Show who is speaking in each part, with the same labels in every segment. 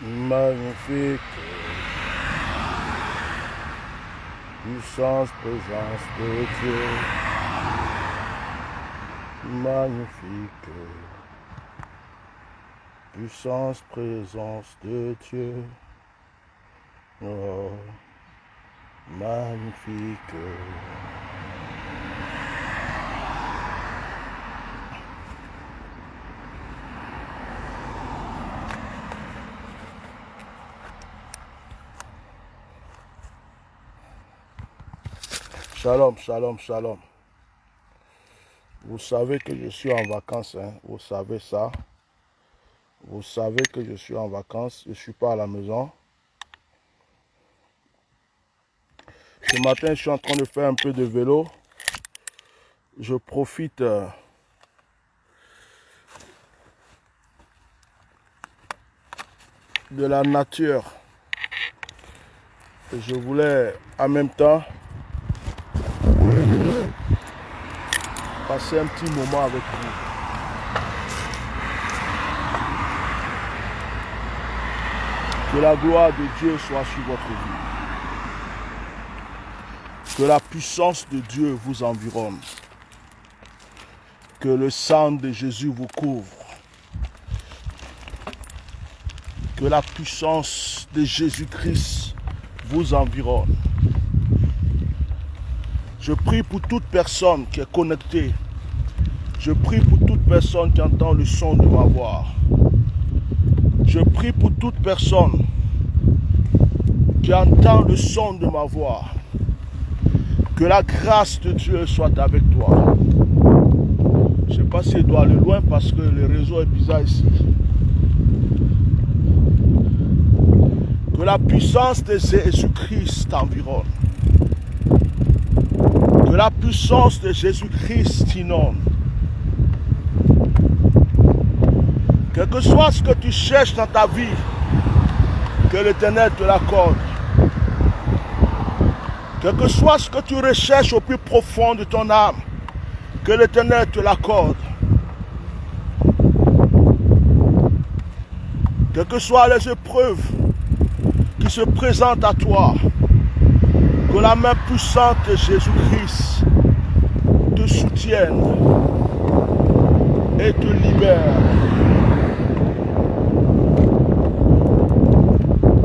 Speaker 1: Magnifique, puissance, présence de Dieu. Magnifique, puissance, présence de Dieu. Oh, magnifique. Shalom, shalom, shalom. Vous savez que je suis en vacances, hein? Vous savez ça. Vous savez que je suis en vacances, je ne suis pas à la maison. Ce matin, je suis en train de faire un peu de vélo. Je profite de la nature. Et je voulais en même temps passer un petit moment avec vous. Que la gloire de Dieu soit sur votre vie. Que la puissance de Dieu vous environne. Que le sang de Jésus vous couvre. Que la puissance de Jésus-Christ vous environne. Je prie pour toute personne qui est connectée. Je prie pour toute personne qui entend le son de ma voix. Je prie pour toute personne qui entend le son de ma voix. Que la grâce de Dieu soit avec toi. Je ne sais pas si je dois aller loin parce que le réseau est bizarre ici. Que la puissance de Jésus-Christ t'environne. Que la puissance de Jésus-Christ t'inonde. Quel que soit ce que tu cherches dans ta vie, que l'Éternel te l'accorde. Quel que soit ce que tu recherches au plus profond de ton âme, que l'Éternel te l'accorde. Quelles que soient les épreuves qui se présentent à toi, que la main puissante de Jésus-Christ te soutienne et te libère.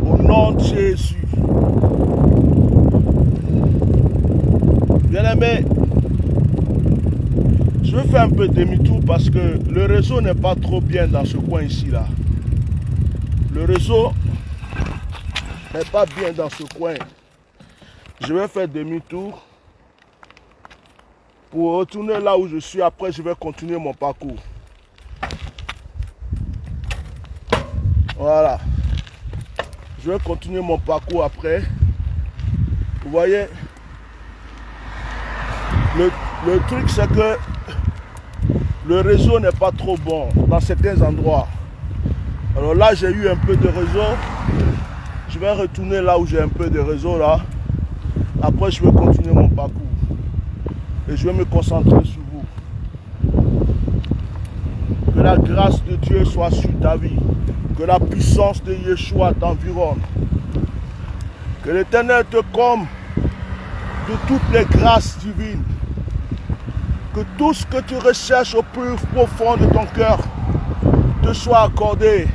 Speaker 1: Au nom de Jésus. Bien-aimé, je vais faire un peu demi-tour parce que le réseau n'est pas trop bien dans ce coin ici là. Le réseau n'est pas bien dans ce coin. Je vais faire demi-tour pour retourner là où je suis. Après, je vais continuer mon parcours. Voilà. Je vais continuer mon parcours après. Vous voyez, le truc c'est que le réseau n'est pas trop bon dans certains endroits. Alors là, j'ai eu un peu de réseau. Je vais retourner là où j'ai un peu de réseau là. Après, je vais continuer mon parcours. Et je vais me concentrer sur vous. Que la grâce de Dieu soit sur ta vie. Que la puissance de Yeshua t'environne. Que l'Éternel te comble de toutes les grâces divines. Que tout ce que tu recherches au plus profond de ton cœur te soit accordé.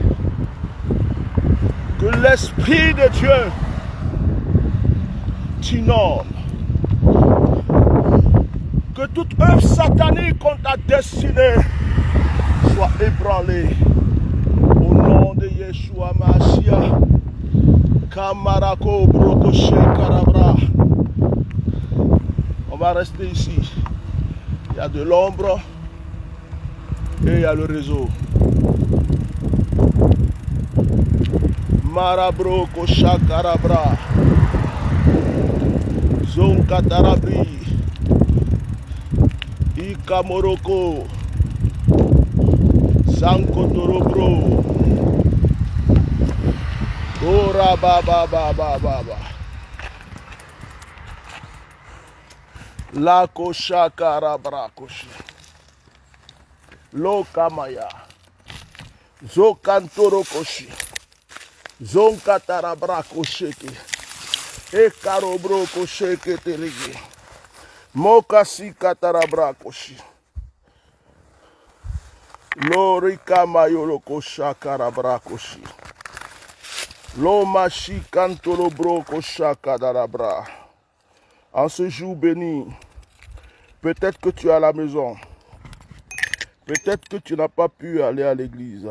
Speaker 1: Que l'Esprit de Dieu t'inonde. Que toute œuvre satanique contre ta destinée soit ébranlée. Au nom de Yeshua Mashiach. Kamarako Brokoshe Karabra. On va rester ici. Il y a de l'ombre et il y a le réseau. Marabro Kosha Karabra. Zonkatarabri. Ikamoroko. Sankotorobro. Ora baba baba baba. La kosha karabra koshi. Lo kamaya. Zokantoro koshi. Zonkatarabra kosheke. Ekarobro kosheke terigi. Mokasi katarabra koshi. Lori kamayolo kosha karabra koshi. Lo machi kantoro bro kosha kadarabra. En ce jour béni, peut-être que tu es à la maison. Peut-être que tu n'as pas pu aller à l'église.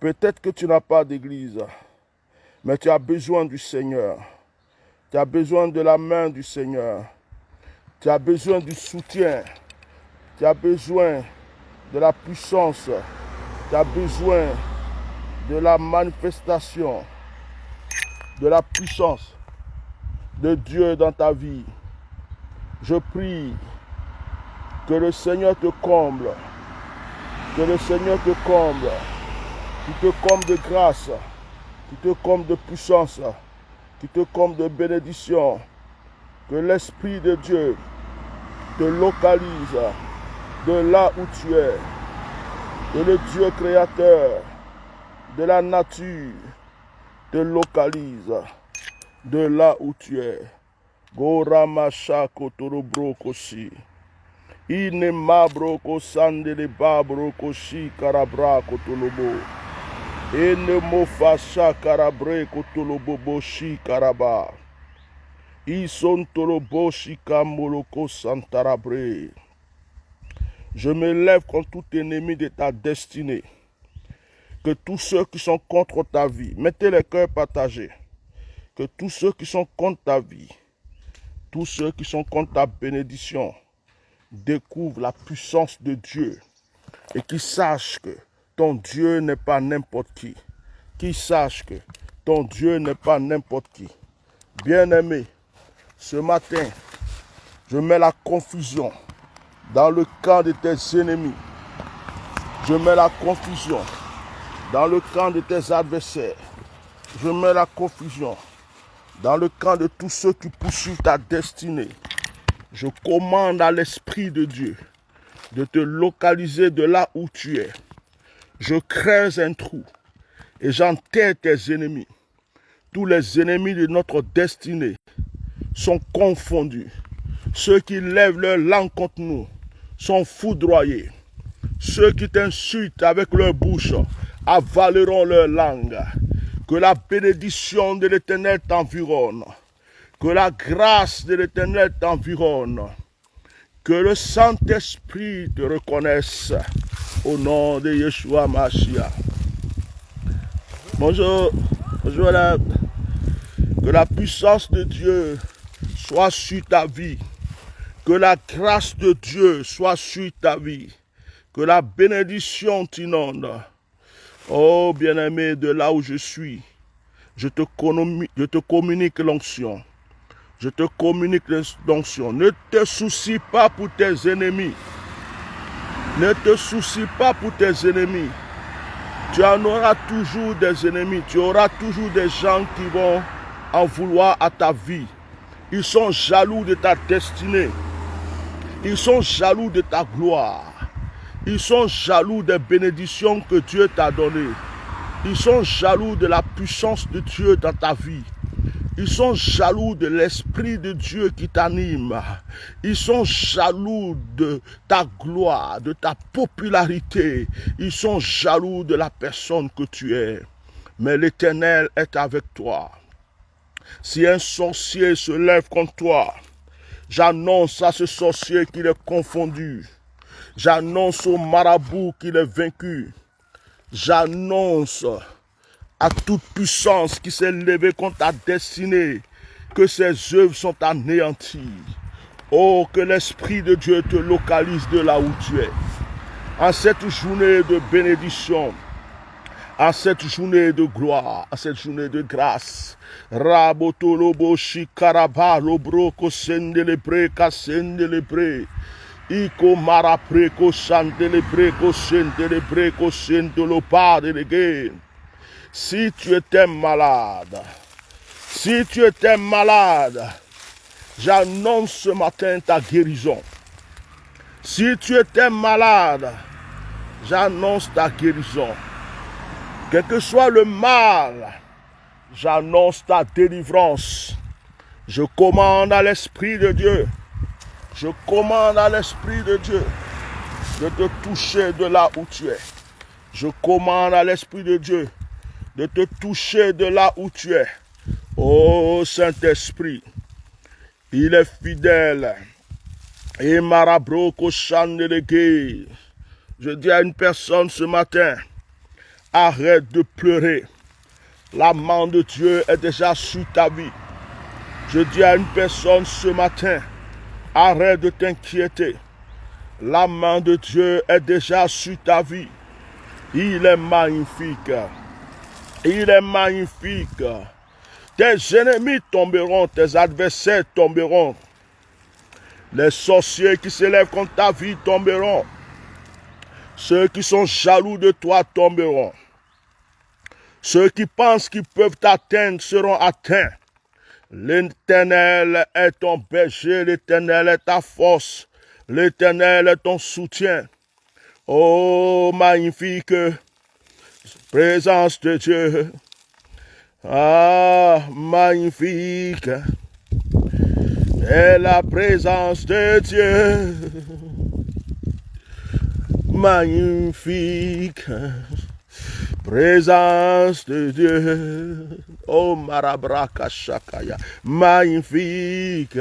Speaker 1: Peut-être que tu n'as pas d'église. Mais tu as besoin du Seigneur. Tu as besoin de la main du Seigneur. Tu as besoin du soutien. Tu as besoin de la puissance. Tu as besoin de la manifestation de la puissance de Dieu dans ta vie. Je prie que le Seigneur te comble. Que le Seigneur te comble. Qu'il te comble de grâce. Qu'il te comble de puissance. Qu'il te comble de bénédiction. Que l'Esprit de Dieu te localise de là où tu es. Que le Dieu créateur de la nature te localise de là où tu es. Goramasha kotorobro koshi. Ine mabro kosande le babro koshi karabra kotolobo. Ene mofasha karabre kotolobo boshi karaba. Ison tolobo shikamoloko santarabre. Je me lève contre tout ennemi de ta destinée. Que tous ceux qui sont contre ta vie, mettez les cœurs partagés. Que tous ceux qui sont contre ta vie, tous ceux qui sont contre ta bénédiction, découvrent la puissance de Dieu et qu'ils sachent que ton Dieu n'est pas n'importe qui. Qu'ils sachent que ton Dieu n'est pas n'importe qui. Bien-aimé, ce matin, je mets la confusion dans le camp de tes ennemis. Je mets la confusion dans le camp de tes adversaires. Je mets la confusion dans le camp de tous ceux qui poursuivent ta destinée. Je commande à l'Esprit de Dieu de te localiser de là où tu es. Je creuse un trou et j'enterre tes ennemis. Tous les ennemis de notre destinée sont confondus. Ceux qui lèvent leur langue contre nous sont foudroyés. Ceux qui t'insultent avec leur bouche avaleront leur langue. Que la bénédiction de l'Éternel t'environne. Que la grâce de l'Éternel t'environne. Que le Saint-Esprit te reconnaisse. Au nom de Yeshua Mashiach. Bonjour. Bonjour. Que la puissance de Dieu soit sur ta vie. Que la grâce de Dieu soit sur ta vie. Que la bénédiction t'inonde. Oh bien-aimé, de là où je suis, je te communique l'onction. Je te communique l'onction. Ne te soucie pas pour tes ennemis. Ne te soucie pas pour tes ennemis. Tu en auras toujours des ennemis. Tu auras toujours des gens qui vont en vouloir à ta vie. Ils sont jaloux de ta destinée. Ils sont jaloux de ta gloire. Ils sont jaloux des bénédictions que Dieu t'a données. Ils sont jaloux de la puissance de Dieu dans ta vie. Ils sont jaloux de l'Esprit de Dieu qui t'anime. Ils sont jaloux de ta gloire, de ta popularité. Ils sont jaloux de la personne que tu es. Mais l'Éternel est avec toi. Si un sorcier se lève contre toi, j'annonce à ce sorcier qu'il est confondu. J'annonce au marabout qu'il est vaincu. J'annonce à toute puissance qui s'est levée contre ta destinée que ses œuvres sont anéanties. Oh, que l'Esprit de Dieu te localise de là où tu es. En cette journée de bénédiction, en cette journée de gloire, en cette journée de grâce. Rabotolobo shikaraba lobro kosendelebre kasendelebre. Iko mara preko chantele preko chentele preko chentelo padre. Si tu étais malade, si tu étais malade, j'annonce ce matin ta guérison. Si tu étais malade, j'annonce ta guérison. Quel que soit le mal, j'annonce ta délivrance. Je commande à l'Esprit de Dieu. Je commande à l'Esprit de Dieu de te toucher de là où tu es. Je commande à l'Esprit de Dieu de te toucher de là où tu es. Ô Saint-Esprit, il est fidèle. Et Marabroko Chandeleke. Je dis à une personne ce matin, arrête de pleurer. La main de Dieu est déjà sur ta vie. Je dis à une personne ce matin, arrête de t'inquiéter. La main de Dieu est déjà sur ta vie. Il est magnifique. Il est magnifique. Tes ennemis tomberont, tes adversaires tomberont. Les sorciers qui s'élèvent contre ta vie tomberont. Ceux qui sont jaloux de toi tomberont. Ceux qui pensent qu'ils peuvent t'atteindre seront atteints. L'Éternel est ton berger, l'Éternel est ta force, l'Éternel est ton soutien. Oh, magnifique présence de Dieu. Ah, magnifique est la présence de Dieu. Magnifique présence de Dieu. Oh, Marabraka Shakaya. Magnifique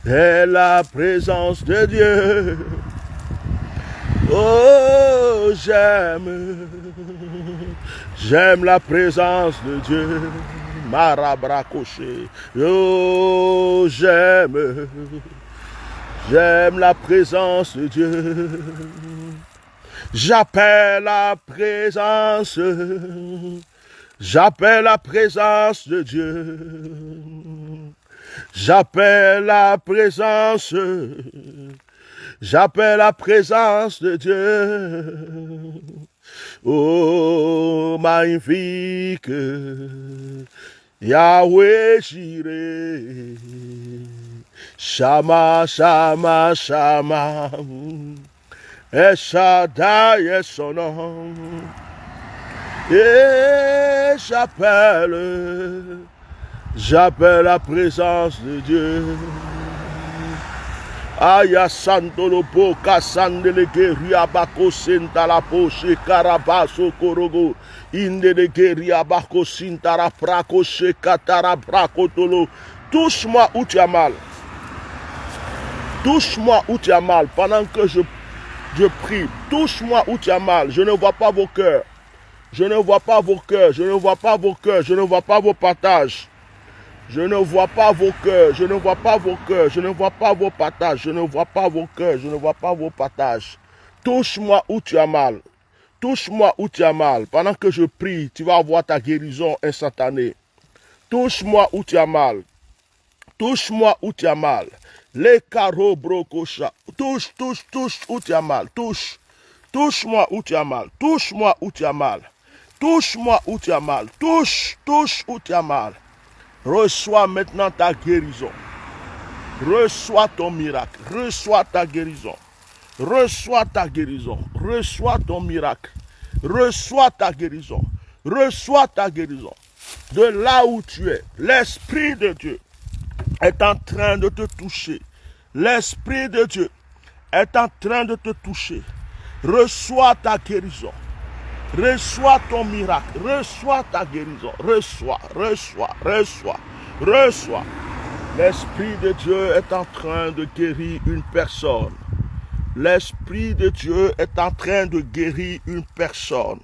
Speaker 1: est la présence de Dieu. Oh, j'aime la présence de Dieu. Marabrakoché. Oh, j'aime la présence de Dieu. J'appelle la présence. J'appelle la présence de Dieu. J'appelle la présence. J'appelle la présence de Dieu. Oh, magnifique Yahweh Jireh. Shama, Shama, Shama. Et Shaddai est son nom. Et j'appelle la présence de Dieu. Aya Santolopo, Kassandeleke, Riabako, Sentalapo, Shekarabaso, Korogo, Indeleke, Riabako, Sintara, Prako, Shekatara, Prakotolo. Touche-moi où tu as mal. Touche-moi où tu as mal. Pendant que je prie, touche-moi où tu as mal. Je ne vois pas vos cœurs. Je ne vois pas vos cœurs. Je ne vois pas vos cœurs. Je ne vois pas vos partages. Je ne vois pas vos cœurs, je ne vois pas vos cœurs, je ne vois pas vos partages, je ne vois pas vos cœurs, je ne vois pas vos partages. Touche-moi où tu as mal. Touche-moi où tu as mal. Pendant que je prie, tu vas avoir ta guérison instantanée. Touche-moi où tu as mal. Touche-moi où tu as mal. Les carreaux brococha. Touche où tu as mal. Touche. Touche-moi où tu as mal. Touche-moi où tu as mal. Touche-moi où tu as mal. Touche où tu as mal. Reçois maintenant ta guérison. Reçois ton miracle. Reçois ta guérison. Reçois ta guérison. Reçois ton miracle. Reçois ta guérison. Reçois ta guérison. De là où tu es, l'Esprit de Dieu est en train de te toucher. L'Esprit de Dieu est en train de te toucher. Reçois ta guérison. Reçois ton miracle, reçois ta guérison, reçois. L'Esprit de Dieu est en train de guérir une personne. L'Esprit de Dieu est en train de guérir une personne.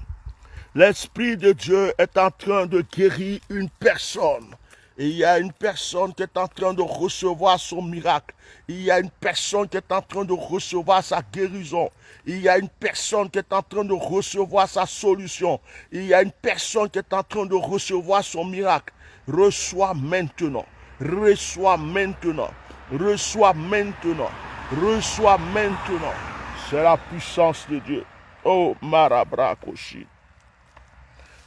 Speaker 1: L'Esprit de Dieu est en train de guérir une personne. Et il y a une personne qui est en train de recevoir son miracle. Il y a une personne qui est en train de recevoir sa guérison. Il y a une personne qui est en train de recevoir sa solution. Il y a une personne qui est en train de recevoir son miracle. Reçois maintenant. Reçois maintenant. Reçois maintenant. Reçois maintenant. C'est la puissance de Dieu. Oh, Marabrakoshi.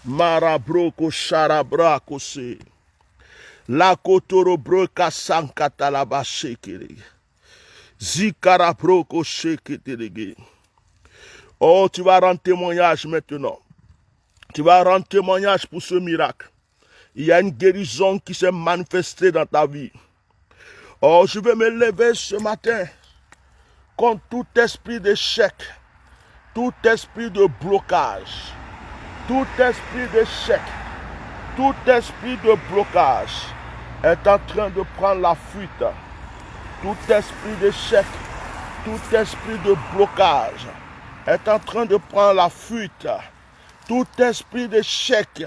Speaker 1: Marabroko Sharabrakoshi. La Kotorobroka Sankatalabashekere. Zikarabroko Sheketerege. Oh, tu vas rendre témoignage maintenant. Tu vas rendre témoignage pour ce miracle. Il y a une guérison qui s'est manifestée dans ta vie. Oh, je vais me lever ce matin contre tout esprit d'échec, tout esprit de blocage, tout esprit d'échec, tout esprit de blocage est en train de prendre la fuite. Tout esprit d'échec, tout esprit de blocage est en train de prendre la fuite. Tout esprit d'échec,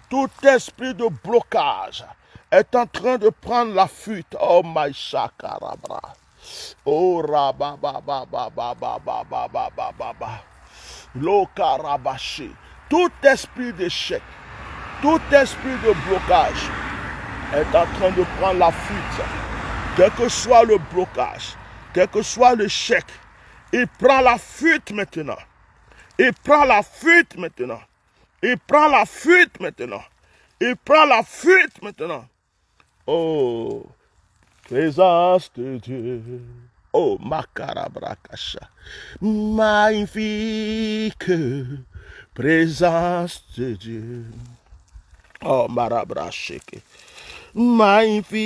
Speaker 1: tout esprit de blocage est en train de prendre la fuite. Oh my shakarabra. Oh rababababababababababa. Lokarabashi. Tout esprit d'échec, tout esprit de blocage est en train de prendre la fuite. Quel que soit le blocage, quel que soit l'échec, il prend la fuite maintenant. Il prend la fuite maintenant. Il prend la fuite maintenant. Il prend la fuite maintenant. Oh, présence de Dieu. Oh, Makarabrakasha. Magnifique présence de Dieu. Oh, Marabrasheke. Magnifique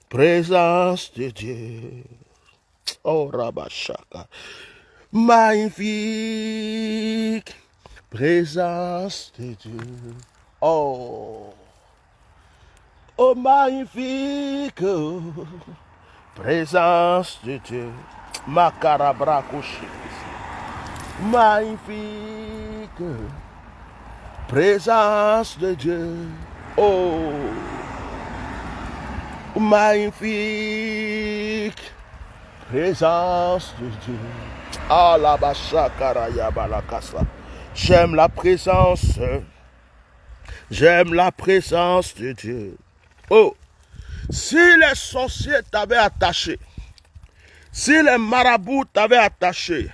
Speaker 1: présence de Dieu. Oh, Rabashaka. Magnifique présence de Dieu. Oh, oh magnifique présence de Dieu. Makarabrakoshi. Magnifique présence de Dieu. Oh, magnifique présence de Dieu. Ah, la bashakaraya balakasa. J'aime la présence. J'aime la présence de Dieu. Oh, si les sorciers t'avaient attaché, si les marabouts t'avaient attaché,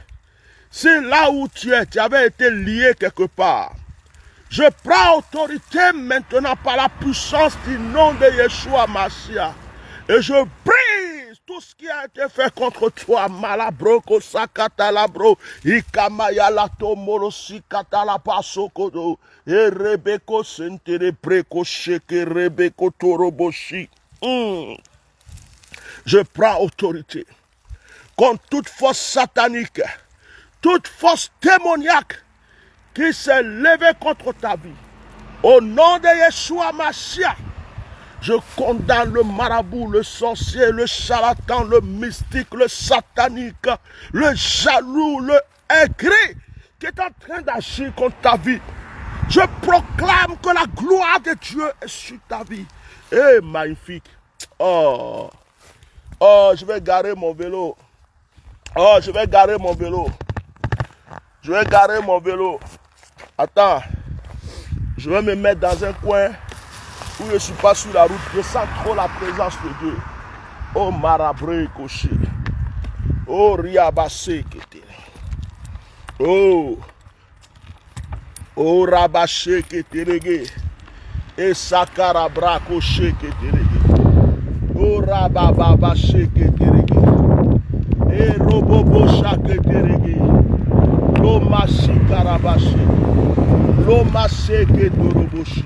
Speaker 1: si là où tu es, tu avais été lié quelque part, je prends autorité maintenant par la puissance du nom de Yeshua Mashiach. Et je brise tout ce qui a été fait contre toi. Malabroko sakatalabro. Ikamaya lato morosi katalapasokodo. Et rebeko sentere breko sheke rebeko toroboshi. Je prends autorité contre toute force satanique, toute force démoniaque qui s'est levée contre ta vie. Au nom de Yeshua Mashiach, je condamne le marabout, le sorcier, le charlatan, le mystique, le satanique, le jaloux, le aigri qui est en train d'agir contre ta vie. Je proclame que la gloire de Dieu est sur ta vie. Eh, magnifique. Oh, oh, je vais garer mon vélo. Oh, je vais garer mon vélo. Je vais garer mon vélo. Attends. Je vais me mettre dans un coin où je ne suis pas sur la route. Je sens trop la présence de Dieu. Oh, marabre koshi. Oh, riabase kete. Oh. Oh, rabache keterege. Et sakarabra koshi keterege. Oh, rabababache keterege. Et robobo shaketerege. Loma shikarabashi. Loma sheketoroboshi.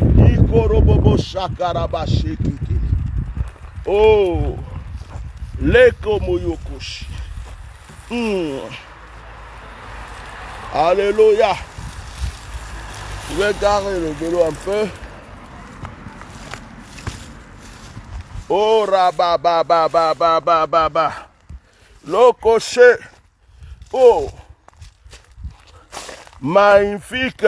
Speaker 1: Ikorobobo shakarabashi kite. Oh, leko moyokoshi. Alléluia. Je vais garer le vélo un peu. Oh, rabababababababa. Lokoche. Oh, magnifique.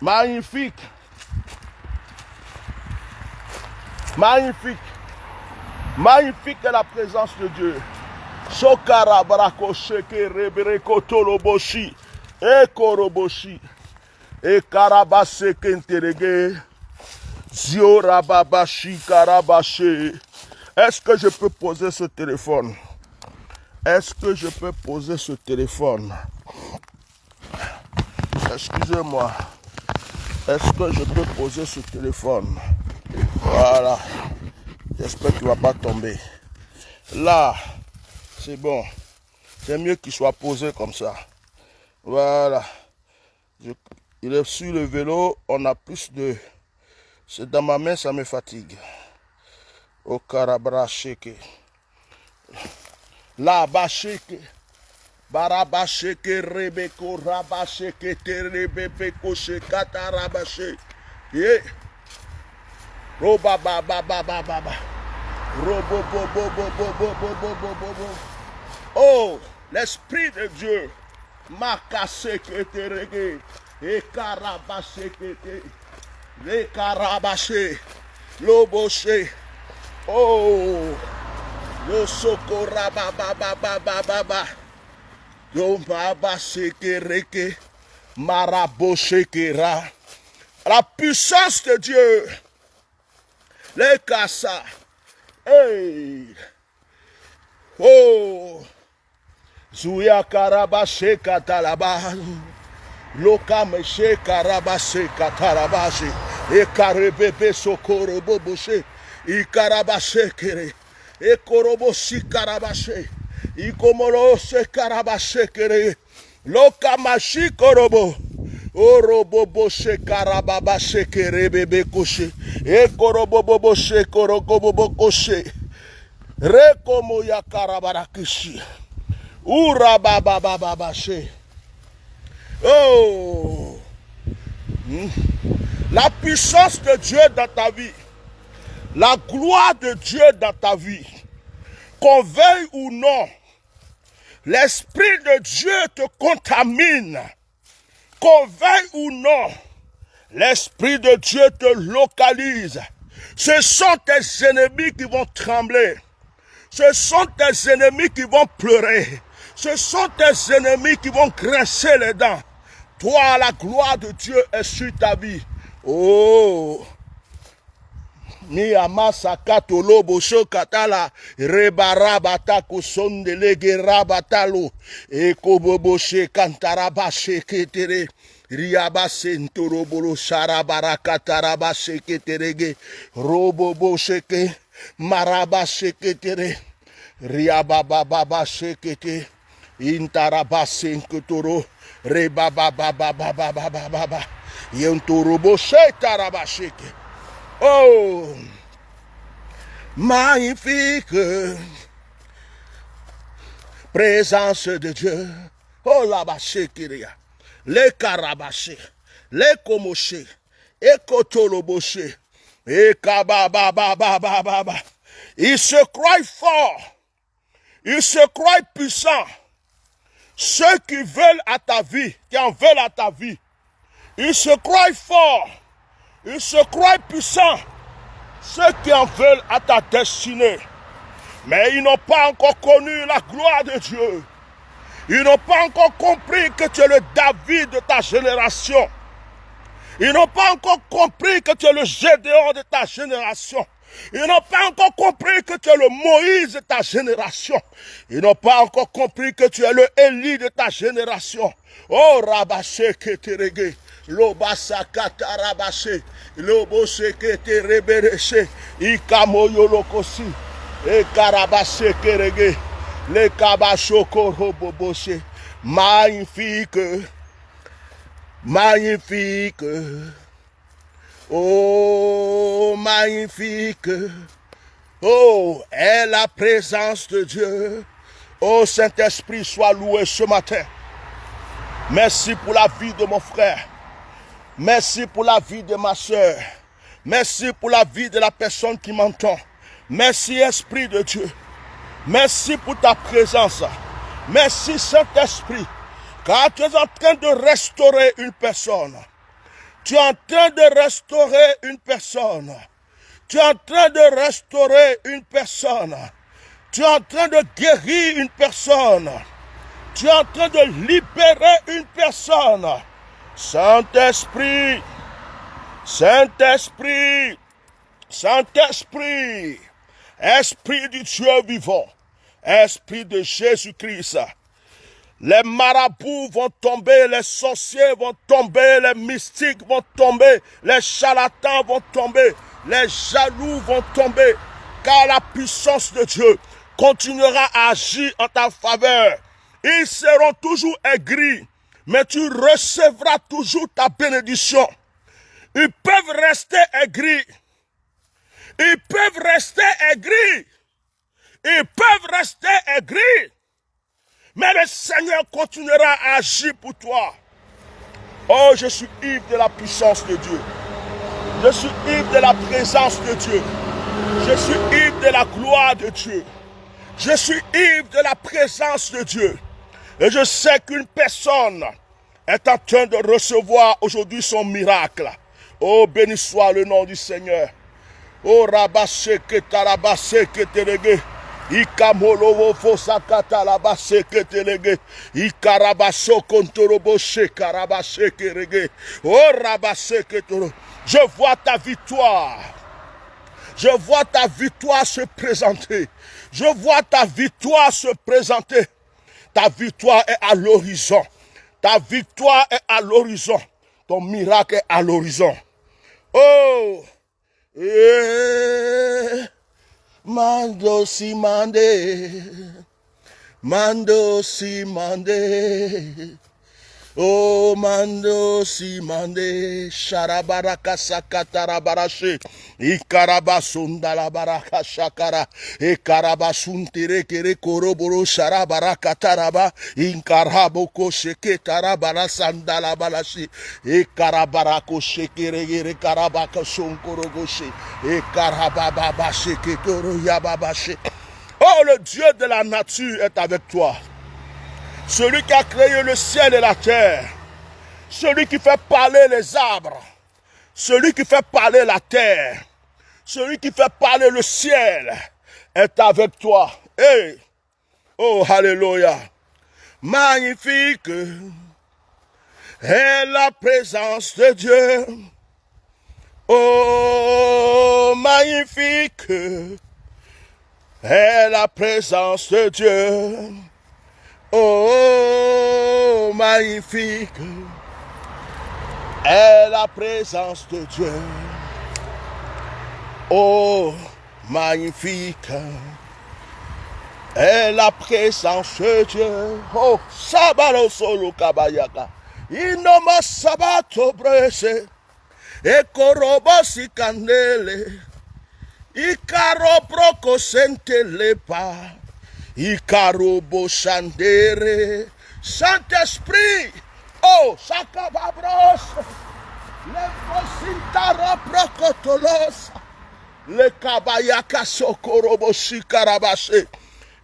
Speaker 1: Magnifique. Magnifique. Magnifique est la présence de Dieu. Sokara barako sheke rebereko toloboshi. E koroboshi. E karabase kenterege. Zio rababashi karabashi. Est-ce que je peux poser ce téléphone? Est-ce que je peux poser ce téléphone? Excusez-moi. Est-ce que je peux poser ce téléphone? Voilà. J'espère qu'il ne va pas tomber. Là, c'est bon. C'est mieux qu'il soit posé comme ça. Voilà. Il est sur le vélo. On a plus de... C'est dans ma main, ça me fatigue. Au karabra sheke. Là, basheke. Barabasheke rebeko rabasheke terebeko shekata rabashe. Yeah. Roba ba ba ba ba ba ba. Robo bo bo bo bo bo bo bo bo bo bo. Oh, l'Esprit de Dieu. Makaseke terege. E karabasheke te. Le karabashe. Loboshe. Oh. Yo sokora ba ba ba ba ba ba ba. Yo baba sekereke. Marabo shekera. La puissance de Dieu. Les kasa. Hey. Oh. Zuya karabashe katalaba. Lokameshe karabashe katalabashe. E karebebe sokoro boboshe. I karabashe kere. E koroboshi karabashe. I komoro se karabashe kere. Lokamashi korobo. Orobobo she karababa she kerebebe koshe. E korobobo she korobobo koshe. Rekomo ya karabarakishi. Urabababa she. Oh. La puissance de Dieu dans ta vie. La gloire de Dieu dans ta vie. Qu'on veuille ou non. L'Esprit de Dieu te contamine. Qu'on veuille ou non, l'Esprit de Dieu te localise. Ce sont tes ennemis qui vont trembler. Ce sont tes ennemis qui vont pleurer. Ce sont tes ennemis qui vont grincer les dents. Toi, la gloire de Dieu est sur ta vie. Oh! Ni amasa katolo bosho katala rebarabata kusondelege rabatalo ekoboboshe kantarabashe ketere riabase ntorobolo sharabarakatarabashe keterege roboboshe ke marabashe ketere riabababashe kete intarabase nkotoro rebabababababababa yentoroboshe tarabashe ke. Oh, magnifique présence de Dieu. Oh, la bâche kiria, les karabaché, les komoché, et kotoloboché, et kababababababa. Il se croit fort, il se croit puissant. Ceux qui veulent à ta vie, qui en veulent à ta vie, ils se croient forts. Ils se croient puissants, ceux qui en veulent à ta destinée. Mais ils n'ont pas encore connu la gloire de Dieu. Ils n'ont pas encore compris que tu es le David de ta génération. Ils n'ont pas encore compris que tu es le Gédéon de ta génération. Ils n'ont pas encore compris que tu es le Moïse de ta génération. Ils n'ont pas encore compris que tu es le Élie de ta génération. Oh, Rabaché Keterege. Lobasa katarabashe, lobose kete rebereshe, ikamoyo lokosi, e karabashe kerege, le kabashoko roboboshe, magnifique, magnifique, oh magnifique, oh est la présence de Dieu. Oh Saint-Esprit, sois loué ce matin. Merci pour la vie de mon frère. Merci pour la vie de ma soeur. Merci pour la vie de la personne qui m'entend. Merci Esprit de Dieu. Merci pour ta présence. Merci Saint-Esprit. Car tu es en train de restaurer une personne. Tu es en train de restaurer une personne. Tu es en train de restaurer une personne. Tu es en train de guérir une personne. Tu es en train de libérer une personne. Saint-Esprit, Saint-Esprit, Saint-Esprit, Esprit du Dieu vivant, Esprit de Jésus-Christ, les marabouts vont tomber, les sorciers vont tomber, les mystiques vont tomber, les charlatans vont tomber, les jaloux vont tomber, car la puissance de Dieu continuera à agir en ta faveur. Ils seront toujours aigris, mais tu recevras toujours ta bénédiction. Ils peuvent rester aigris. Ils peuvent rester aigris. Ils peuvent rester aigris. Mais le Seigneur continuera à agir pour toi. Oh, je suis ivre de la puissance de Dieu. Je suis ivre de la présence de Dieu. Je suis ivre de la gloire de Dieu. Je suis ivre de la présence de Dieu. Et je sais qu'une personne est en train de recevoir aujourd'hui son miracle. Oh, béni soit le nom du Seigneur. Oh, rabaseke tarabaseke terege. Ikamolovo fosakata labaseke telege. Ikarabaso kontorobo shekarabaseke rege. Oh, rabaseke toro. Je vois ta victoire. Je vois ta victoire se présenter. Je vois ta victoire se présenter. Ta victoire est à l'horizon. Ta victoire est à l'horizon. Ton miracle est à l'horizon. Oh! Mando si mande. Mando si mande. Oh, mando si mande, sharabaraka sakatara barache, ikarabasunda la baraka shakara, ikarabasuntere kere koroboro sharabaraka taraba, inkaraboko sheke tarabara sandala balashi, ikarabarako shekere gere karabaka sonkorogoshi, ikarababa sheke toro yababashi. Oh, le Dieu de la nature est avec toi. Celui qui a créé le ciel et la terre, celui qui fait parler les arbres, celui qui fait parler la terre, celui qui fait parler le ciel est avec toi. Hey. Oh, alléluia. Magnifique est la présence de Dieu. Oh, magnifique est la présence de Dieu. Oh, magnifique est la présence de Dieu. Oh, magnifique est la présence de Dieu. Oh, sabalo solo kabayaka. Inoma sabato brese. E korobosi kandele. Ikaro proko sentele pa. Ikarobo Shandere, Saint-Esprit, oh, Sakababros, le Fosintara Prokotolos, le Kabayaka Sokorobo Shikarabase,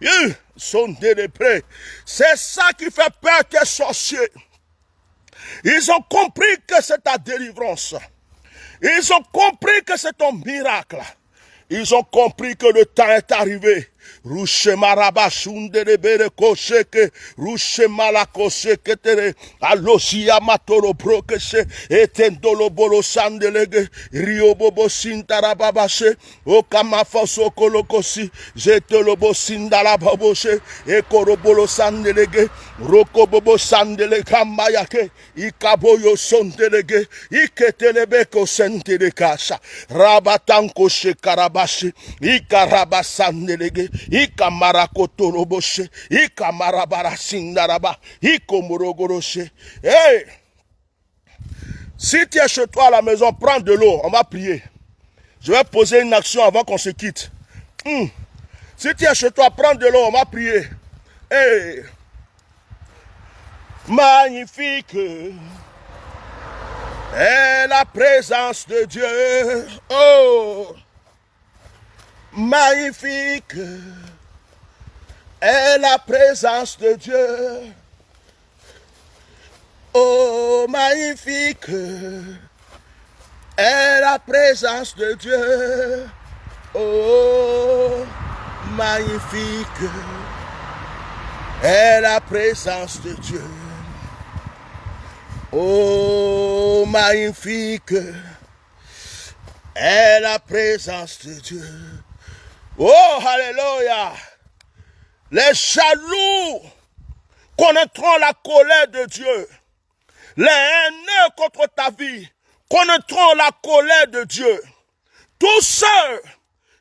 Speaker 1: ils sont déléprés. C'est ça qui fait peur des sorciers. Ils ont compris que c'est ta délivrance. Ils ont compris que c'est ton miracle. Ils ont compris que le temps est arrivé. Rushe marabashunde de bere kosheke, rushe malakosheke tere, alosia matoro brokeshe, etendolo bolo sandelege, rio bobo sintarababashe, okamafoso kolokosi, jetolobo sindala baboshe, ekorobolo sandelege, roko bobo sandele kamayake, ikaboyo sondelege, iketelebeko sentele kasha, rabatanko shekarabashi, ikarabasandelege, Ikamaracotoloboshe, Ikamarabarasindaraba, Ikomorogoroshe. Hey! Si tu es chez toi à la maison, prends de l'eau, on va prier. Je vais poser une action avant qu'on se quitte. Si tu es chez toi, prends de l'eau, on va prier. Hey! Magnifique est la présence de Dieu. Oh! Magnifique est la présence de Dieu. Oh, magnifique est la présence de Dieu. Oh, magnifique est la présence de Dieu. Oh, magnifique est la présence de Dieu. Oh, alléluia. Les jaloux connaîtront la colère de Dieu. Les haineux contre ta vie connaîtront la colère de Dieu. Tous ceux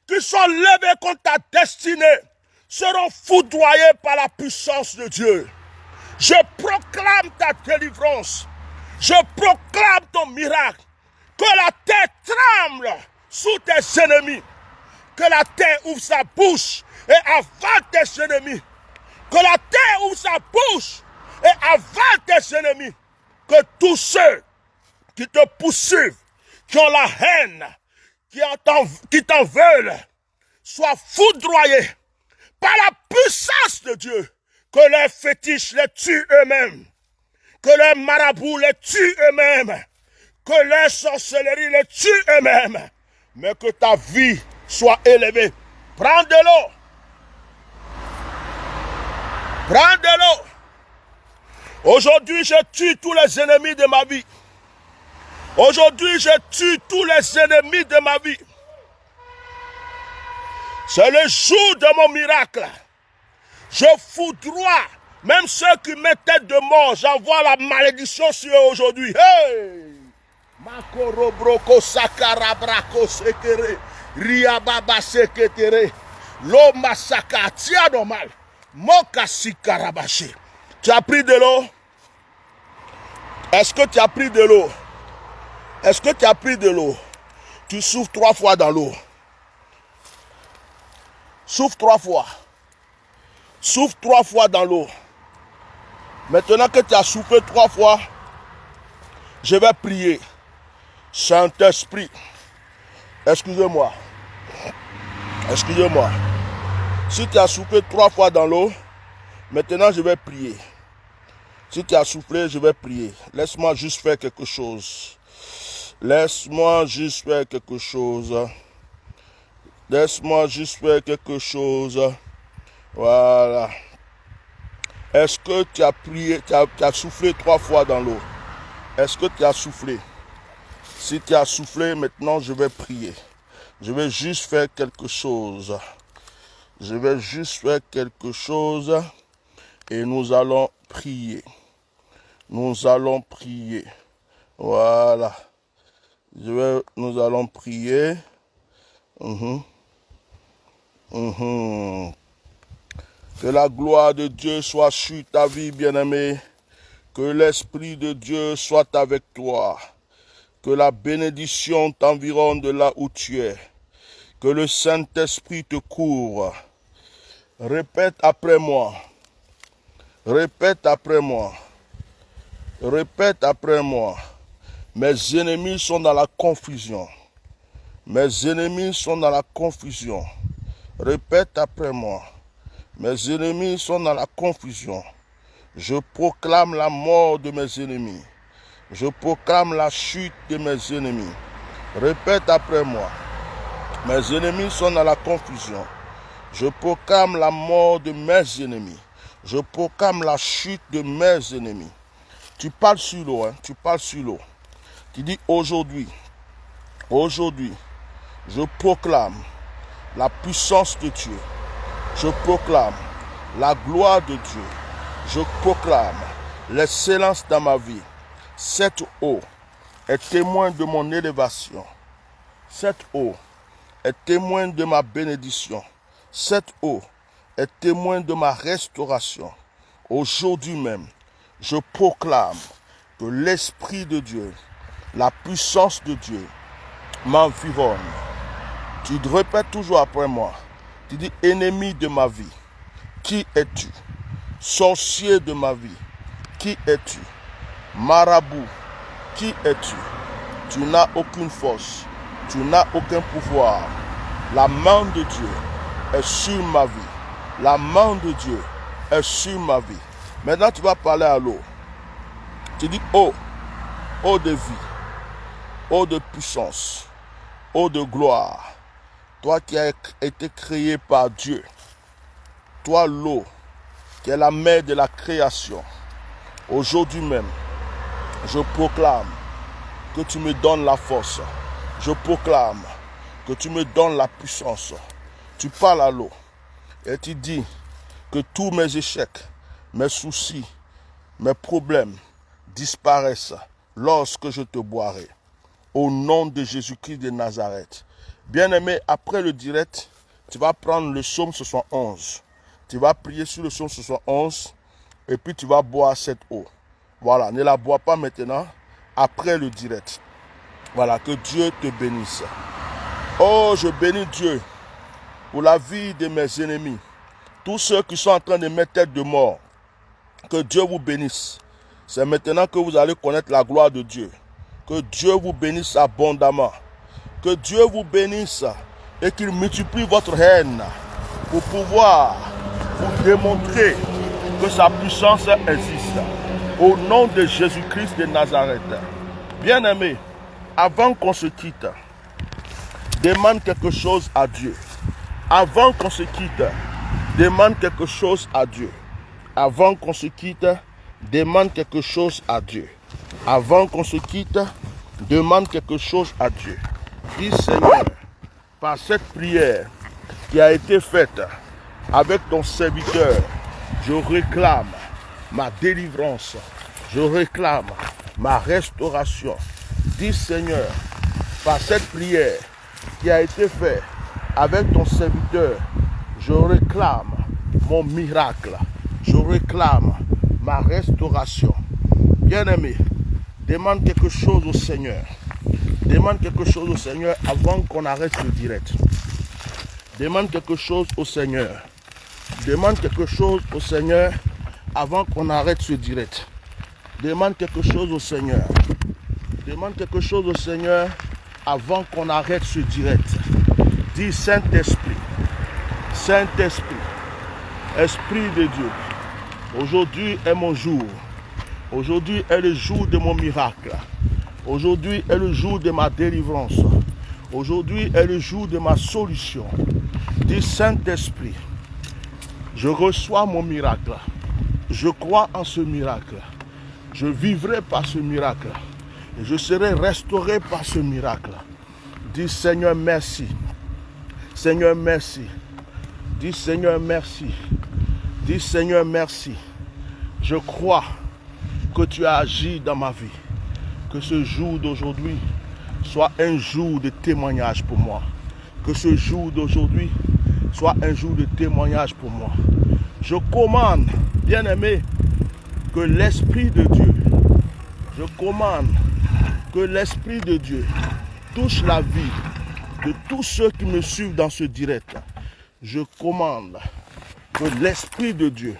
Speaker 1: qui sont levés contre ta destinée seront foudroyés par la puissance de Dieu. Je proclame ta délivrance. Je proclame ton miracle. Que la terre tremble sous tes ennemis. Que la terre ouvre sa bouche et avale tes ennemis. Que la terre ouvre sa bouche et avale tes ennemis. Que tous ceux qui te poursuivent, qui ont la haine, qui t'en veulent, soient foudroyés par la puissance de Dieu. Que les fétiches les tuent eux-mêmes. Que les marabouts les tuent eux-mêmes. Que les sorcelleries les tuent eux-mêmes. Mais que ta vie soit élevée. Prends de l'eau. Prends de l'eau. Aujourd'hui, je tue tous les ennemis de ma vie. Aujourd'hui, je tue tous les ennemis de ma vie. C'est le jour de mon miracle. Je foudroie même ceux qui mettaient de mort. J'envoie la malédiction sur eux aujourd'hui. Hey! Makoro broko sakara brako sekere. Riababa seketere. Loma saka. Tiens normal. Moka sikarabaché. Tu as pris de l'eau? Est-ce que tu as pris de l'eau? Est-ce que tu as pris de l'eau? Tu souffles 3 fois dans l'eau. Souffle 3 fois. Souffle 3 fois dans l'eau. Maintenant que tu as soufflé 3 fois, je vais prier. Saint-Esprit, excusez-moi. Excusez-moi. Si tu as soufflé 3 fois dans l'eau, maintenant je vais prier. Si tu as soufflé, je vais prier. Laisse-moi juste faire quelque chose. Laisse-moi juste faire quelque chose. Laisse-moi juste faire quelque chose. Voilà. Est-ce que tu as prié, tu as soufflé 3 fois dans l'eau? Est-ce que tu as soufflé? Si tu as soufflé, maintenant je vais prier. Je vais juste faire quelque chose. Je vais juste faire quelque chose et nous allons prier. Nous allons prier. Voilà. Nous allons prier. Que la gloire de Dieu soit sur ta vie, bien-aimé. Que l'Esprit de Dieu soit avec toi. Que la bénédiction t'environne de là où tu es. Que le Saint-Esprit te couvre. Répète après moi. Répète après moi. Répète après moi. Mes ennemis sont dans la confusion. Mes ennemis sont dans la confusion. Répète après moi. Mes ennemis sont dans la confusion. Je proclame la mort de mes ennemis. Je proclame la chute de mes ennemis. Répète après moi. Mes ennemis sont dans la confusion. Je proclame la mort de mes ennemis. Je proclame la chute de mes ennemis. Tu parles sur l'eau, hein? Tu parles sur l'eau. Tu dis aujourd'hui, je proclame la puissance de Dieu. Je proclame la gloire de Dieu. Je proclame l'excellence dans ma vie. Cette eau est témoin de mon élévation. Cette eau est témoin de ma bénédiction. Cette eau est témoin de ma restauration. Aujourd'hui même, je proclame que l'Esprit de Dieu, la puissance de Dieu m'environne. Tu répètes toujours après moi. Tu dis, ennemi de ma vie, qui es-tu? Sorcier de ma vie, qui es-tu? Marabout, qui es-tu? Tu n'as aucune force, tu n'as aucun pouvoir. La main de Dieu est sur ma vie. La main de Dieu est sur ma vie. Maintenant, tu vas parler à l'eau. Tu dis, eau de vie, eau de puissance, eau de gloire. Toi qui as été créé par Dieu, toi l'eau, qui est la mère de la création, aujourd'hui même, je proclame que tu me donnes la force, Je proclame que tu me donnes la puissance. Tu parles à l'eau et tu dis que tous mes échecs, mes soucis, mes problèmes disparaissent lorsque je te boirai. Au nom de Jésus-Christ de Nazareth. Bien-aimé, après le direct, tu vas prendre le psaume 71. Tu vas prier sur le psaume 71 et puis tu vas boire cette eau. Voilà, ne la bois pas maintenant, après le direct. Voilà, que Dieu te bénisse. Oh, je bénis Dieu pour la vie de mes ennemis. Tous ceux qui sont en train de mettre tête de mort, que Dieu vous bénisse. C'est maintenant que vous allez connaître la gloire de Dieu. Que Dieu vous bénisse abondamment. Que Dieu vous bénisse et qu'il multiplie votre haine pour pouvoir vous démontrer que sa puissance existe. Au nom de Jésus-Christ de Nazareth. Bien-aimé, avant qu'on se quitte, demande quelque chose à Dieu. Avant qu'on se quitte, demande quelque chose à Dieu. Avant qu'on se quitte, demande quelque chose à Dieu. Avant qu'on se quitte, demande quelque chose à Dieu. Dis Seigneur, par cette prière qui a été faite avec ton serviteur, je réclame ma délivrance. Je réclame ma restauration. Dis Seigneur, par cette prière qui a été faite avec ton serviteur, je réclame mon miracle. Je réclame ma restauration. Bien-aimé, demande quelque chose au Seigneur. Demande quelque chose au Seigneur avant qu'on arrête le direct. Demande quelque chose au Seigneur. Demande quelque chose au Seigneur avant qu'on arrête ce direct. Demande quelque chose au Seigneur. Demande quelque chose au Seigneur avant qu'on arrête ce direct. Dis Saint-Esprit, Saint-Esprit, Esprit de Dieu, aujourd'hui est mon jour. Aujourd'hui est le jour de mon miracle. Aujourd'hui est le jour de ma délivrance. Aujourd'hui est le jour de ma solution. Dis Saint-Esprit, je reçois mon miracle. Je crois en ce miracle. Je vivrai par ce miracle. Et je serai restauré par ce miracle. Dis Seigneur merci. Seigneur merci. Dis Seigneur merci. Dis Seigneur merci. Je crois que tu as agi dans ma vie. Que ce jour d'aujourd'hui soit un jour de témoignage pour moi. Que ce jour d'aujourd'hui soit un jour de témoignage pour moi. Je commande, bien-aimé, que l'Esprit de Dieu, je commande que l'Esprit de Dieu touche la vie de tous ceux qui me suivent dans ce direct. Je commande que l'Esprit de Dieu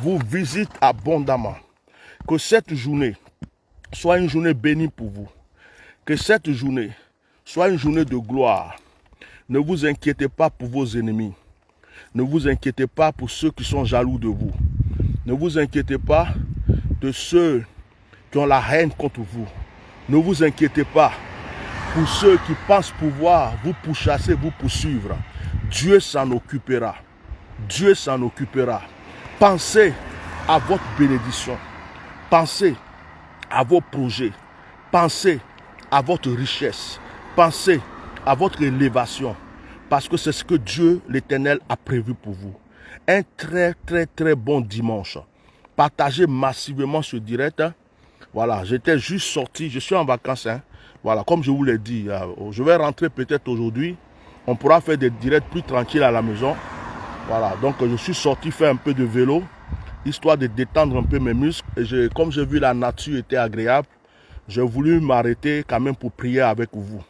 Speaker 1: vous visite abondamment. Que cette journée soit une journée bénie pour vous. Que cette journée soit une journée de gloire. Ne vous inquiétez pas pour vos ennemis. Ne vous inquiétez pas pour ceux qui sont jaloux de vous. Ne vous inquiétez pas de ceux qui ont la haine contre vous. Ne vous inquiétez pas pour ceux qui pensent pouvoir vous pourchasser, vous poursuivre. Dieu s'en occupera. Dieu s'en occupera. Pensez à votre bénédiction. Pensez à vos projets. Pensez à votre richesse. Pensez à votre élévation. Parce que c'est ce que Dieu, l'Éternel, a prévu pour vous. Un très, très, très bon dimanche. Partagez massivement ce direct. Voilà, j'étais juste sorti. Je suis en vacances. Voilà, comme je vous l'ai dit. Je vais rentrer peut-être aujourd'hui. On pourra faire des directs plus tranquilles à la maison. Voilà, donc je suis sorti faire un peu de vélo, histoire de détendre un peu mes muscles. Et comme j'ai vu la nature était agréable, j'ai voulu m'arrêter quand même pour prier avec vous.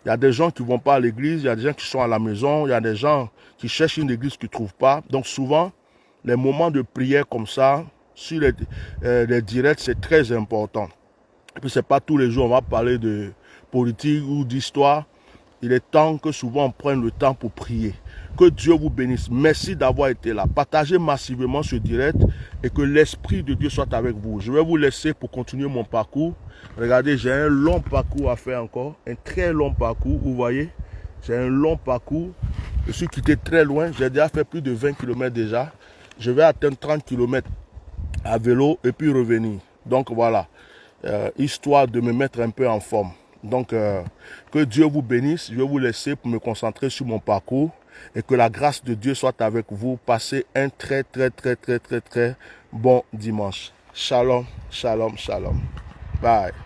Speaker 1: Il y a des gens qui ne vont pas à l'église, il y a des gens qui sont à la maison, il y a des gens qui cherchent une église qu'ils ne trouvent pas. Donc souvent, les moments de prière comme ça, sur les directs, c'est très important. Et puis ce n'est pas tous les jours, on va parler de politique ou d'histoire. Il est temps que souvent on prenne le temps pour prier. Que Dieu vous bénisse. Merci d'avoir été là. Partagez massivement ce direct et que l'Esprit de Dieu soit avec vous. Je vais vous laisser pour continuer mon parcours. Regardez, j'ai un long parcours à faire encore. Un très long parcours, vous voyez. J'ai un long parcours. Je suis quitté très loin. J'ai déjà fait plus de 20 km déjà. Je vais atteindre 30 km à vélo et puis revenir. Donc voilà, histoire de me mettre un peu en forme. Donc, que Dieu vous bénisse. Je vais vous laisser pour me concentrer sur mon parcours. Et que la grâce de Dieu soit avec vous. Passez un très bon dimanche. Shalom, shalom, shalom. Bye.